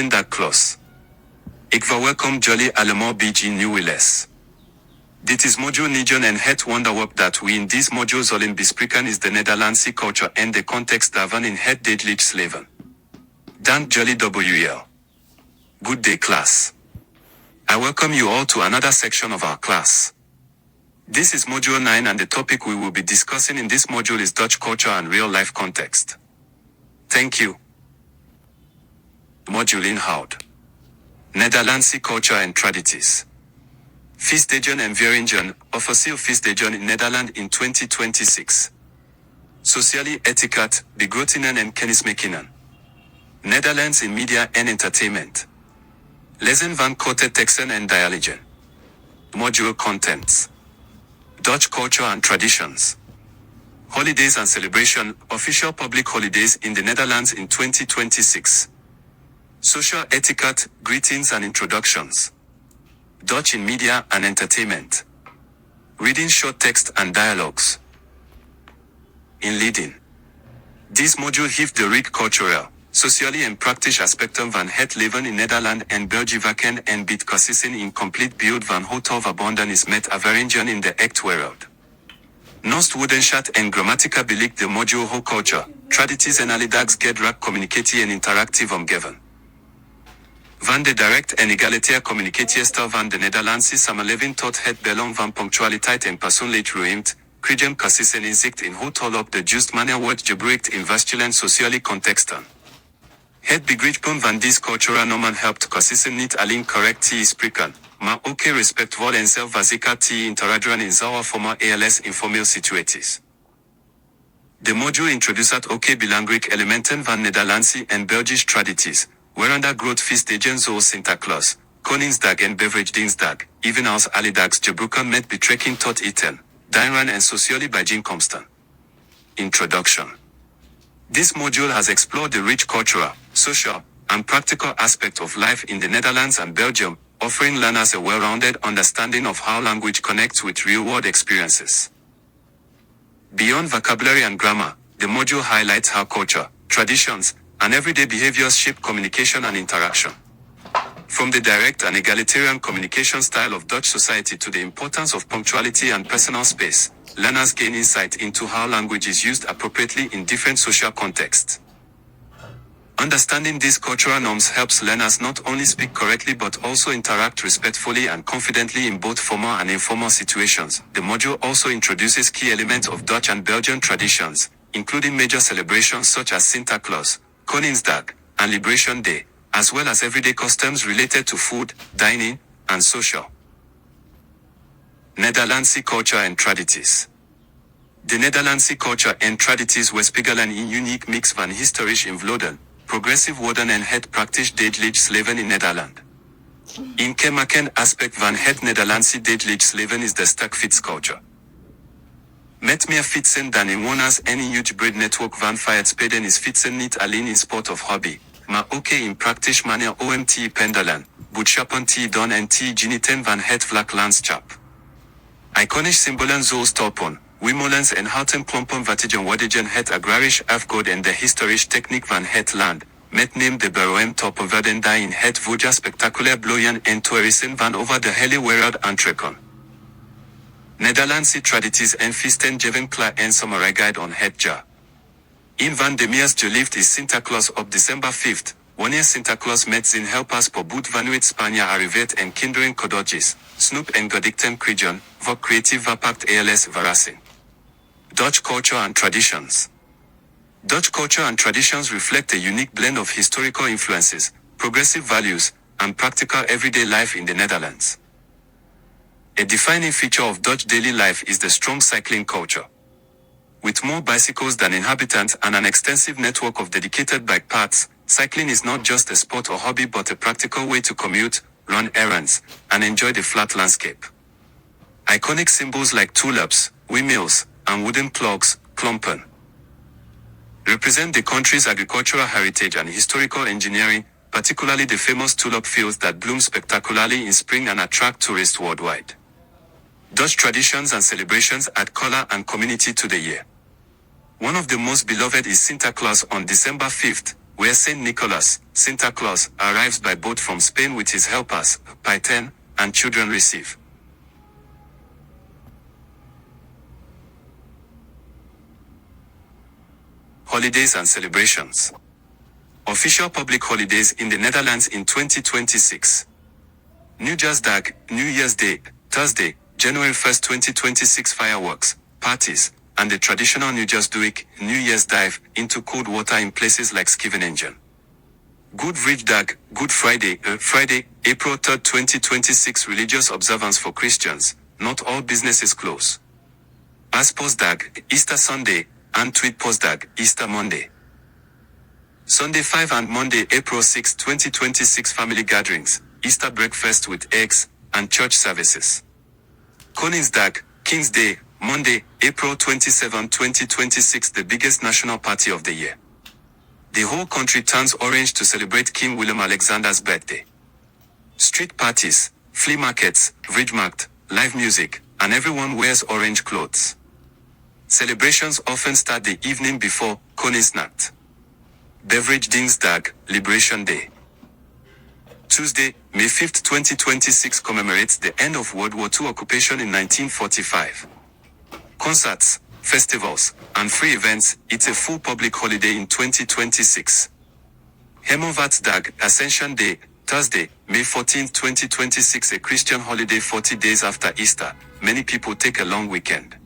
Sinterklaas. Ik verwelkom jullie allemaal bij nieuwe les. Dit is module 9 en het onderwerp dat we in deze module zullen bespreken is de Nederlandse culture en de context daarvan in het dagelijks leven. Dank jullie wel. Good day class. I welcome you all to another section of our class. This is module 9 and the topic we will be discussing in this module is Dutch culture and real life context. Thank you. Module inhoud. Nederlandse culture and tradities. Feestdagen en vieringen, officieel feestdagen in Nederland in 2026. Sociale etiquette, begrotingen en kennismakingen. Nederlands in media en entertainment. Lezen van korte teksten en dialogen. Module contents. Dutch culture and traditions. Holidays and celebration, official public holidays in the Netherlands in 2026. Social etiquette, greetings and introductions. Dutch in media and entertainment. Reading short text and dialogues. In leading. This module heeft de rich cultural, socially and practice aspecten van het leven in Nederland en België en biedt consisten in complete beeld van hoe to verbonden is met averingen in de echt wereld. Nost woordenschat en grammatica belegt de module hoe culture, tradities en alledags gedrag communicatie en interactief omgeven. Van de direct en egalitair communicatiestijl van de Nederlandse samenleving tot het belang van punctualiteit en persoonlijkheid, krijgen consisten inzicht in hoe to op de just manier wordt gebruikt in verschillende sociale contexten. Het begrijpen van deze culturele normen helpt consisten niet alleen correct te spreken, maar ook respectvol en zelfverzekerd te interageren in zowel als informele situaties. De module introduceert ook belangrijke elementen van Nederlandse en Belgische tradities, waaronder groot feestdagen zoals Sinterklaas, Koningsdag en Bevrijdingsdag, evenals alledags gebruiken met betrekking tot eten, drinken en sociale bijeenkomsten. Introduction. This module has explored the rich cultural, social, and practical aspect of life in the Netherlands and Belgium, offering learners a well-rounded understanding of how language connects with real-world experiences. Beyond vocabulary and grammar, the module highlights how culture, traditions, and everyday behaviors shape communication and interaction. From the direct and egalitarian communication style of Dutch society to the importance of punctuality and personal space, learners gain insight into how language is used appropriately in different social contexts. Understanding these cultural norms helps learners not only speak correctly but also interact respectfully and confidently in both formal and informal situations. The module also introduces key elements of Dutch and Belgian traditions, including major celebrations such as Sinterklaas, Koningsdag, and Liberation Day, as well as everyday customs related to food, dining, and social. Nederlandse culture and tradities. De Nederlandse culture en tradities weerspiegelen een uniek mix van historisch invloeden, progressive woorden en het praktisch dagelijks leven in Nederland. Een kenmerkend aspect van het Nederlandse dagelijks leven is de sterk fietsculture. Met meer fietsen dan inwoners en een huge network van fietspaden is fietsen niet alleen een sport of hobby, maar ook in praktisch manier om te pendelen, boodschappen te doen en te genieten van het vlak landschap. Iconische symbolen zoals torpen, windmolens en houten klompen waardigen het agrarisch erfgoed en de historische techniek van het land, met neem de beroemde torpen werden daar in het voorjaar spectaculair bloeien en toeristen van over de hele wereld aantrekken. Nederlandse tradities en feesten geven klaar en summerigheid on het jaar. Een van de meest geliefd is Sinterklaas op December 5th, wanneer Sinterklaas met zijn helpers per boot vanuit Spanje arriveert en kinderen cadeautjes, snoep en gedichten krijgen, voor creatief verpakt als verrassing. Dutch culture and traditions. Dutch culture and traditions reflect a unique blend of historical influences, progressive values, and practical everyday life in the Netherlands. A defining feature of Dutch daily life is the strong cycling culture. With more bicycles than inhabitants and an extensive network of dedicated bike paths, cycling is not just a sport or hobby but a practical way to commute, run errands, and enjoy the flat landscape. Iconic symbols like tulips, windmills, and wooden plugs, klompen, represent the country's agricultural heritage and historical engineering, particularly the famous tulip fields that bloom spectacularly in spring and attract tourists worldwide. Dutch traditions and celebrations add color and community to the year. One of the most beloved is Sinterklaas on December 5th, where Saint Nicholas, Santa Claus, arrives by boat from Spain with his helpers, Python, and children receive. Holidays and celebrations. Official public holidays in the Netherlands in 2026. Nieuwjaarsdag, New Year's Day, Thursday, January 1st, 2026 fireworks, parties, and the traditional Nieuwjaarsdag, New Year's dive into cold water in places like Scheveningen. Good Vrijdag, Good Friday, Friday, April 3rd, 2026 religious observance for Christians, not all businesses close. Asposdag, Easter Sunday, and Tweedposdag, Easter Monday. Sunday 5 and Monday, April 6, 2026 family gatherings, Easter breakfast with eggs, and church services. Koningsdag, King's Day, Monday, April 27, 2026 the biggest national party of the year. The whole country turns orange to celebrate King Willem Alexander's birthday. Street parties, flea markets, Vrijmarkt, live music, and everyone wears orange clothes. Celebrations often start the evening before Koningsnacht. Bevrijdingsdag, Liberation Day. Tuesday, May 5, 2026 commemorates the end of World War II occupation in 1945. Concerts, festivals, and free events, it's a full public holiday in 2026. Hemelvaartsdag, Ascension Day, Thursday, May 14, 2026 a Christian holiday 40 days after Easter, many people take a long weekend.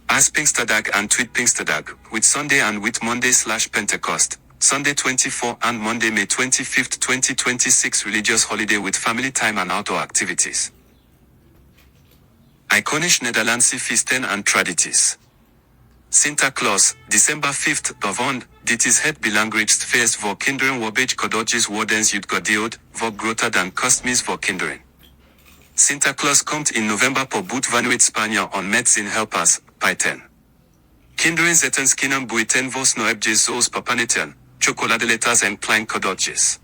Aspingsterdag and Tweedpingsterdag, with Sunday and with Monday/Pentecost, Sunday 24 and Monday May 25, 2026 religious holiday with family time and outdoor activities. Iconisch Nederlandse feesten en tradities. Santa Claus, December 5th, Bavond, dit is het belangrijkste feest voor kinderen waarbij cadeautjes worden uitgedeeld, voor groter dan kostmis voor kinderen. Santa Claus komt in november per boot vanuit Spanje on met zijn helpers, Python. Kinderen zetten skinnen buiten voor snoepjes zoals papaneten, chocoladeletters en klein cadeautjes.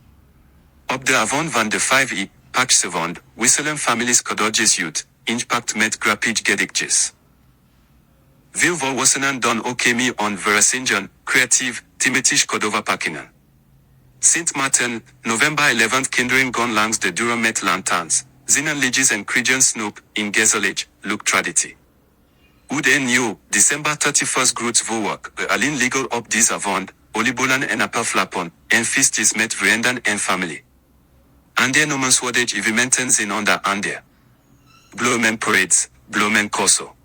Op de avond van de 5e, Paasavond, wisselen families cadeautjes uit, ingepakt met grappige gedichtjes. Veel volwassenen doen ook mee on verrassingen, creatief, thematisch cadeauverpakkingen. Sint Maarten, November 11 kinderen gaan langs de deuren met lantaarns, zingen liedjes en krijgen snoep, in gezellig, look traditie. Oud en nieuw, December 31st groets voorwerk, alleen legal op deze avond, oliebollen en appelflappen, en feestjes met vrienden en familie. Ander noemenswaardige evenementen zijn onder andere Bloemen parades, Bloemen Corso.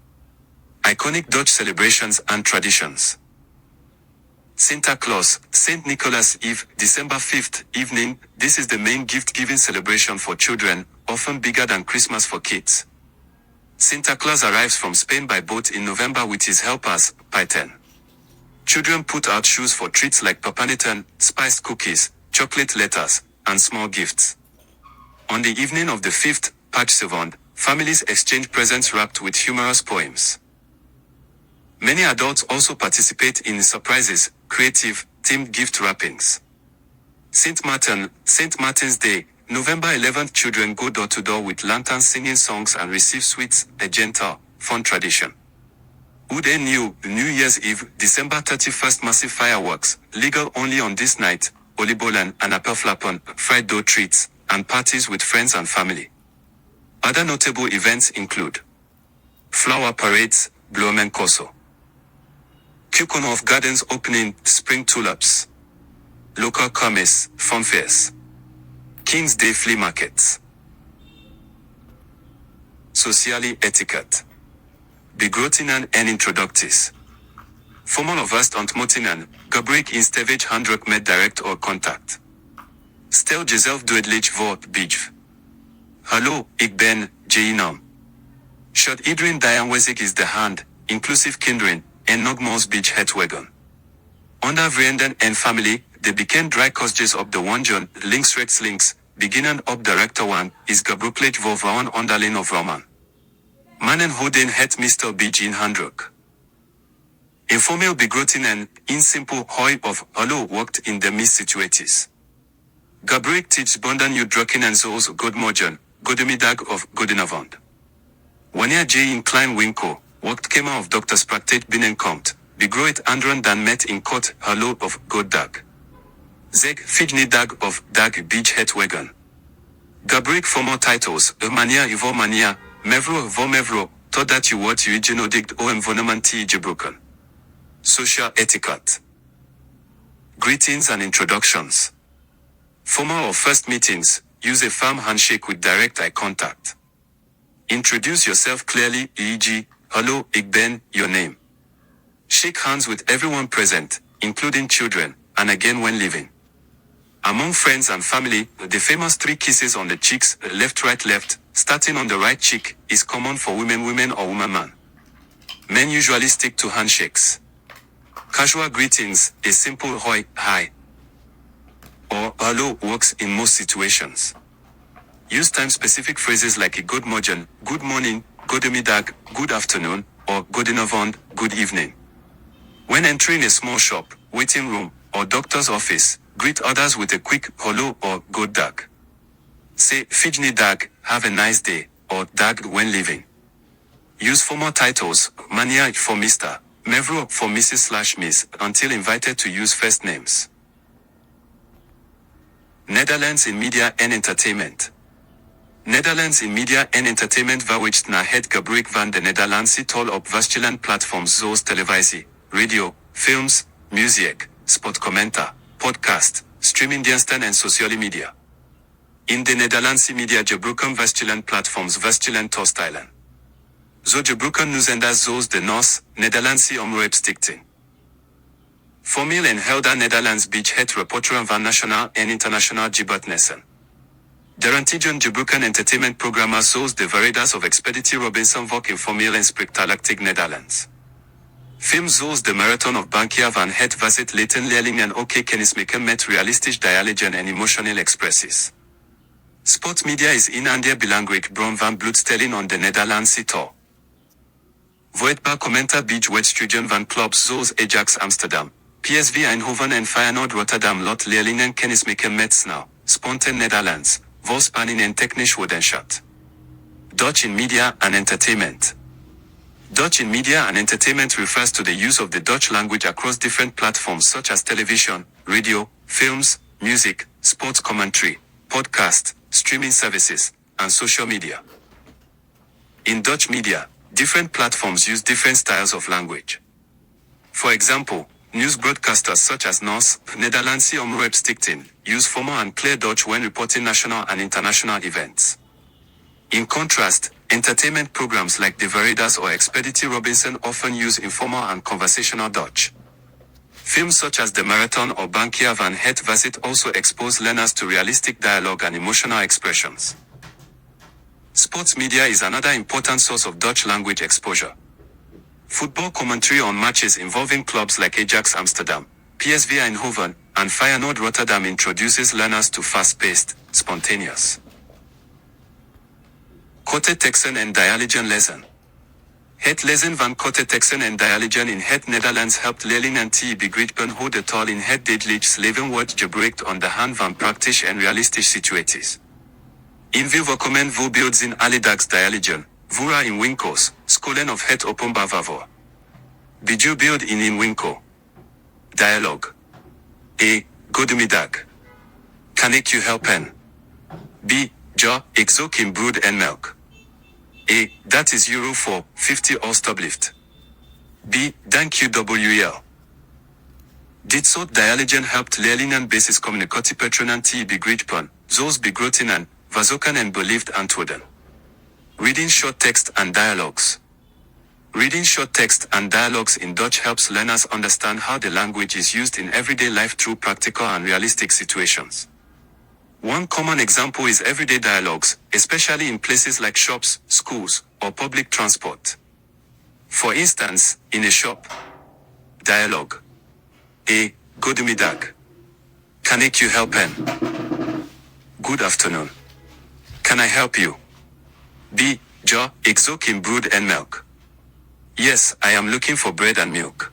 Iconic Dutch celebrations and traditions. Santa Claus, St. Nicholas Eve, December 5th, evening, this is the main gift-giving celebration for children, often bigger than Christmas for kids. Santa Claus arrives from Spain by boat in November with his helpers, Python. Children put out shoes for treats like papaneten, spiced cookies, chocolate letters, and small gifts. On the evening of the 5th, Paasavond, families exchange presents wrapped with humorous poems. Many adults also participate in surprises, creative, themed gift wrappings. St. Martin's Day, November 11th children go door to door with lanterns singing songs and receive sweets, a gentle, fun tradition. Oud en Nieuw, New Year's Eve, December 31st massive fireworks, legal only on this night, oliebollen and appelflappen, fried dough treats, and parties with friends and family. Other notable events include flower parades, Bloemen Corso. Keukenhof Gardens opening, spring tulips. Local kermis, fun fairs. King's Day flea markets. Socially etiquette. Begrotinnen en introducties. Formal of vast ontmoetingen, gebruik in stevig handdruk met direct or contact. Stel jezelf duidelijk voor, bijv. Hallo, ik ben, Jeinam. Shot iedereen die aanwezig is de hand, inclusive kinderen, en nogmaals bij het wagon. Onder vrienden en familie, de bekend dry kostjes op de wanjon, links, beginnen op director 1, is gebruikelijk voor vrouwen onderling of roman. Mannen houden het meestal bij in handdruk. Informeel begrotinnen, in simpel hoi of hallo worked in de meest situaties. Gebruik tijdbonden uitdrukkingen zoals goedemorgen, goedemiddag of goedenavond. Wanneer je in klein winkel, werkkamer of dokterspraktijk binnenkomt, begroet anderen dan met in kort hallo of goedendag. Zeg Fijni Dag of Dag Beach Het Wagon. Gabrik for more titles, Mania Ivo Mania, Mevro Vo Mevro, thought that you what you genodigd o envonemanti Jebruken. Social etiquette. Greetings and introductions. Formal or first meetings, use a firm handshake with direct eye contact. Introduce yourself clearly, e.g., hello, ik ben, your name. Shake hands with everyone present, including children, and again when leaving. Among friends and family, the famous 3 kisses on the cheeks, left right left, starting on the right cheek, is common for women or woman. Men usually stick to handshakes. Casual greetings, a simple hoi, hi, or hello works in most situations. Use time-specific phrases like a good morgen, good morning, godemidag, good afternoon, or godinavond, good evening. When entering a small shop, waiting room, or doctor's office, greet others with a quick hello or good dag. Say Fijni dag, have a nice day, or dag when leaving. Use formal titles, Mania for Mr., Mevro for Mrs/Miss, until invited to use first names. Netherlands in Media and Entertainment. Netherlands in Media en Entertainment verwijst naar het gebruik van de Nederlandse taal op verschillende platforms zoals televisie, radio, films, muziek, sportcommentaar, podcast, streamingdiensten en sociale media. In de Nederlandse media gebruiken verschillende platforms verschillende taalstijlen. Zo gebruiken nieuwszenders zoals de NOS, Nederlandse Omroepstichting. Formeel en helder Nederlands beach het reporteren van nationaal en internationaal gebeurtenissen. Derentigen gebruiken entertainmentprogramma's zoals de Veredas of Expeditie Robinson Vok in formeel en spreektalig Nederlands. Films zoals de Marathon of Bankia van het was het leten leerlingen ook kennismaken met realistisch dialogen en emotionele expressies. Sportmedia is een ander belangrijk bron van blootstelling aan de Nederlandse taal. Voetbal commentaar beach wedstrijden van clubs zoals Ajax Amsterdam, PSV Eindhoven en Feyenoord Rotterdam lot leerlingen kennismaken met snel, spontaan Nederlands, volspanning en technisch woordenschat. Dutch in media and entertainment. Dutch in media and entertainment refers to the use of the Dutch language across different platforms such as television, radio, films, music, sports commentary, podcast, streaming services, and social media. In Dutch media, different platforms use different styles of language. For example, news broadcasters such as NOS, Nederlandse Omroepstichting, use formal and clear Dutch when reporting national and international events. In contrast, entertainment programs like The Veredas or Expeditie Robinson often use informal and conversational Dutch. Films such as The Marathon or Bankia van het was it also expose learners to realistic dialogue and emotional expressions. Sports media is another important source of Dutch language exposure. Football commentary on matches involving clubs like Ajax Amsterdam, PSV Eindhoven, and Feyenoord Rotterdam introduces learners to fast-paced, spontaneous korte teksten en dialogen lezen. Het lezen van korte teksten en dialogen in het Nederlands helpt leerlingen te begrijpen hoe de taal in het dagelijks leven wordt gebruikt aan de hand van praktische en realistische situaties. In veel voorkomend voorbeeld zijn alledaags dialogen, vooral in winkels, scholen of het openbaar vervoer. Bijvoorbeeld in een winkel. Dialoog. Goedemiddag. Kan ik u helpen? B. Ja, ik zoek in brood en melk. Dat is euro voor 50 alstublieft. B. Dank u WL. Dit soort dialogen helpt leerlingen basiscommunicatiepatronen te begrijpen, zoals begrotingen, verzoeken en beleefd antwoorden. Reading short text and dialogues. Reading short text and dialogues in Dutch helps learners understand how the language is used in everyday life through practical and realistic situations. One common example is everyday dialogues, especially in places like shops, schools, or public transport. For instance, in a shop. Dialogue. Goedemiddag. Kan ik u helpen? Good afternoon. Can I help you? B. Ja, ik zoek in brood en melk. Yes, I am looking for bread and milk.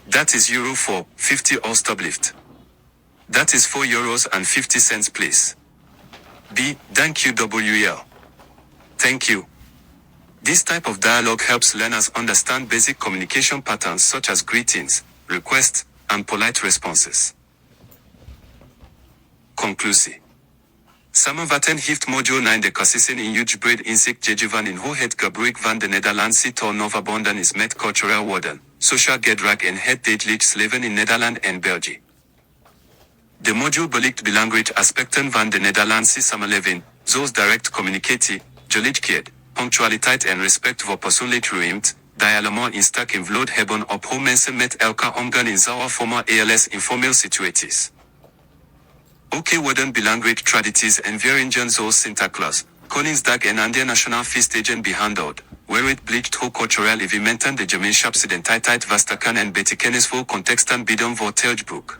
That is euro for 50 alstublieft. That is €4.50 please. B. Dank u WL. Thank you. This type of dialogue helps learners understand basic communication patterns such as greetings, requests, and polite responses. Conclusie. Samenvatten heeft module 9 de cursussen in uitgebreid inzicht gegeven in hoe het gebruik van de Nederlandse taal nog verbonden is met cultureel worden, sociaal gedrag en het dagelijks leven in Nederland en België. De module belicht belangrijke aspecten van de Nederlandse samenleving, zoals direct communicatie, gelijkheid, punctualiteit en respect voor persoonlijk ruimte, die allemaal een sterk invloed hebben op hoe mensen met elkaar omgaan in zowel formeel als informeel situaties. Ook worden belangrijke tradities en vieringen zoals Sinterklaas, Koningsdag en andere nationale feestdagen behandeld, waaruit blijkt hoe culturele evenementen de gemeenschapsidentiteit versterken en betekenisvol contexten bieden voor taalgebruik.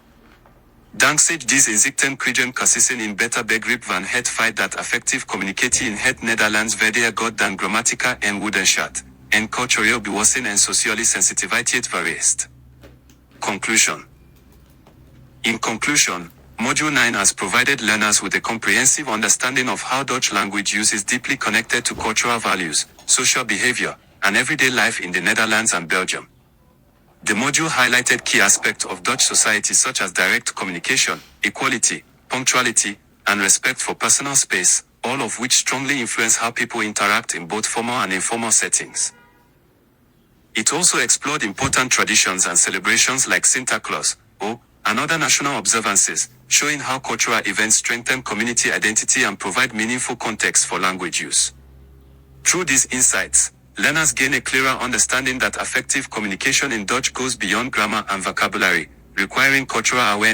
Dankzij deze inzichten krijgen cursussen een beter begrip van het feit dat affectief communicatie in het Nederlands verder gaat dan grammatica en woordenschat, en cultureel bewustzijn en sociale sensitiviteit vereist. Conclusion. In conclusion, Module 9 has provided learners with a comprehensive understanding of how Dutch language use is deeply connected to cultural values, social behavior, and everyday life in the Netherlands and Belgium. The module highlighted key aspects of Dutch society such as direct communication, equality, punctuality, and respect for personal space, all of which strongly influence how people interact in both formal and informal settings. It also explored important traditions and celebrations like Sinterklaas, and other national observances, showing how cultural events strengthen community identity and provide meaningful context for language use. Through these insights, learners gain a clearer understanding that effective communication in Dutch goes beyond grammar and vocabulary, requiring cultural awareness